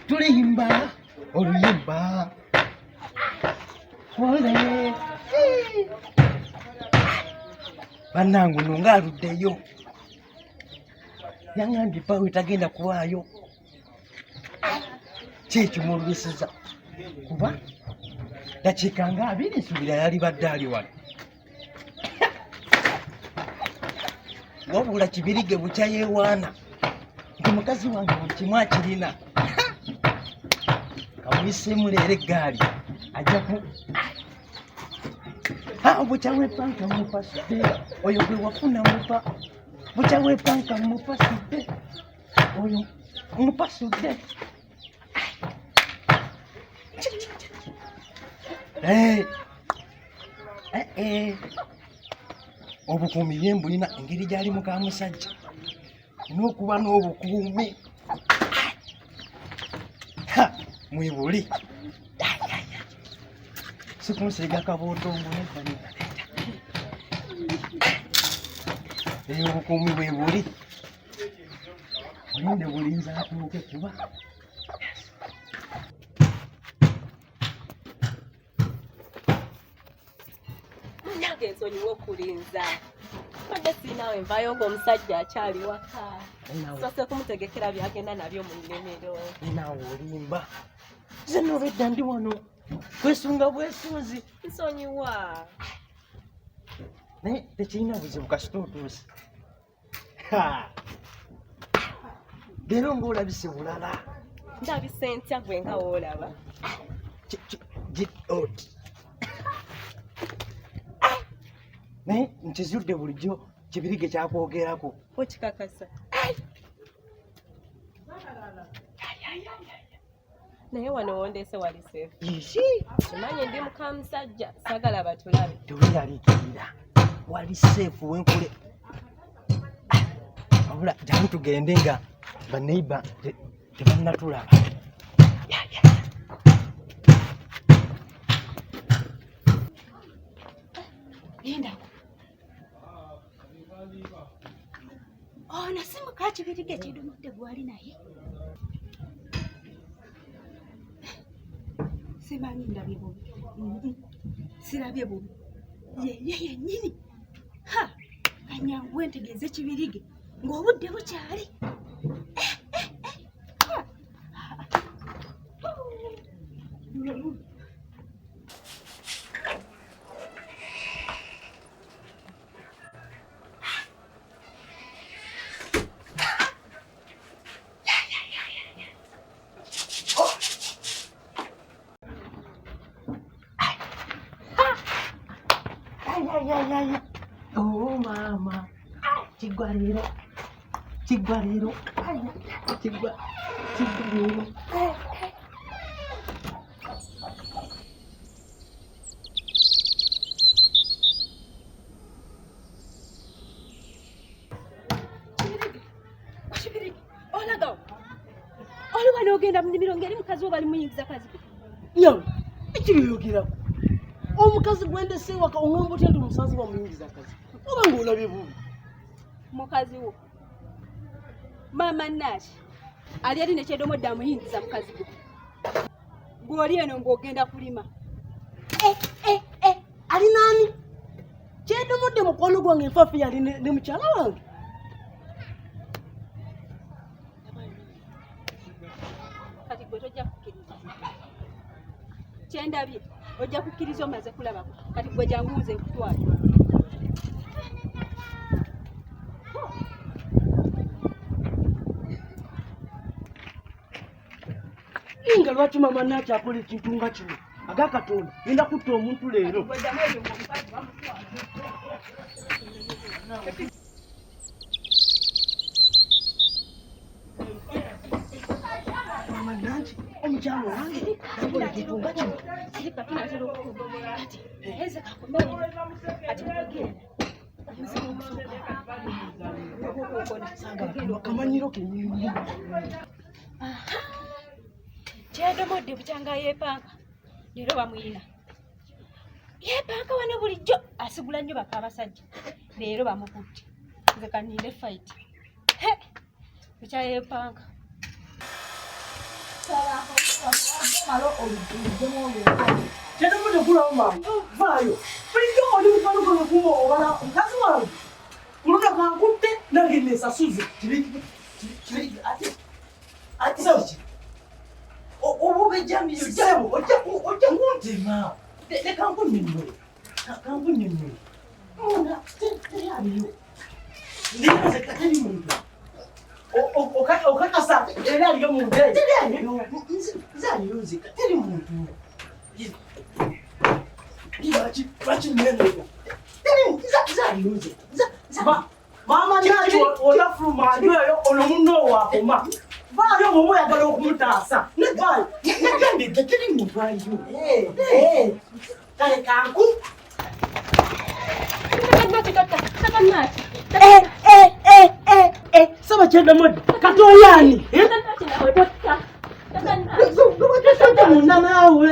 Tulimba oluyimba ole bannangu no ngaaluddeyo yaŋŋambye pawe tagenda kuwaayo kyekimulubisiza kuba dakiika nga 2 nsubira yali badde ali wano wabula kibirige bukya yeewaana nti mukazi wange kimu akirina kamuyiseemu leero eggaali ajja ku bukya wepanka mupasudde oyo gwe wafuna mupa bukya wepanka mupasudde oyo mupasudde obukuumi bye mbulina engeri gyali muka musajja n'okuba n'obukuumi mwebuli sikunsiiga kabootongoneeta eyo obukuumi bwebuli olinde bulinza atuuke kuba munyaga ensonyiwa okulinza badde siinaawe envayo ng'omusajja akyali waka sose kumutegekera byagenda nabyo mu nnimiro naawe olimba ze n'olwedda ndi wano kwesunga bwesunzi nsonyiwa naye tekirina buzibu kasita otuuse leero ng'olabise bulala ndabise ntya gwe nga woolaba oti naye nkizudde bulijjo kibirige kyakwogerako okikakasa naye wano wondeese wali seefu kimanyi ndi muka musajja sagala batulabe teweyaliikirira wali seefu wenkule wabula jamu tugende nga baneiba tebannatulaba ono si muka kibirige kidumudde gwali naye simanyi ndabye bubi sirabye bubi yeye yennyini kanyangu entegeeze kibirige ng'obudde bukyali Oh mama, kigwa leero kigwa leero kibirige olagawo oli wano ogenda mu nnimiro ng'eri mukazi wo bali muyingiza kazi nyawe ekiriyogeraku omukazi gwendese waka oŋŋamba otya nti omusanzi bamuyingiza akazi oba ng'olabye bubi mukazi wo maama Naaki ali eri nekyedomodde amuyingiza mukazi gwe gw'oli eno ng'ogenda kulima ali naani kyedomodde mukwano gwange enfafe yali ne mukyala wange kati gwe tojja kukkiriza kyendabye ojja kukkiriza omaze kulabako kati gwe jangu nze nkutwala nga lwaki maama Naaki akola ekintu nga kino agakatonda genda kutta omuntu leero maama Naaki omukyalo wange akola ekintu nga kino kati heze kakumenya ati kugenda akamanyiro kenyini kyedomodde bukyanga yeepanga leero bamuyina yeepanga wano bulijjo asigula nnyo baka abasajja leero bamukutte nze kaninde fight bukyayeepanga kyedomodde kulawo mangu vaayo bulijjo oli mukalukono kumo obala omukazi wange kuluna kankutte nange nesasuze ati oba ejjambiyo jabo ojja kuntema leka nkunyonnyola kankunyonnyola munda teyaliyo ndiraze kateri muntu okakasa era aliyo muntu nze aliyo nzeka teri muntu bakineneka nze aliyo nzeka maama naki olafuluma njoyo ono munno wakoma vaayo bwoba oyagala okumutaasa nagambye teri muntu aliyo kale kanku saba kyendamodde katoyaani nawe totta munna naawe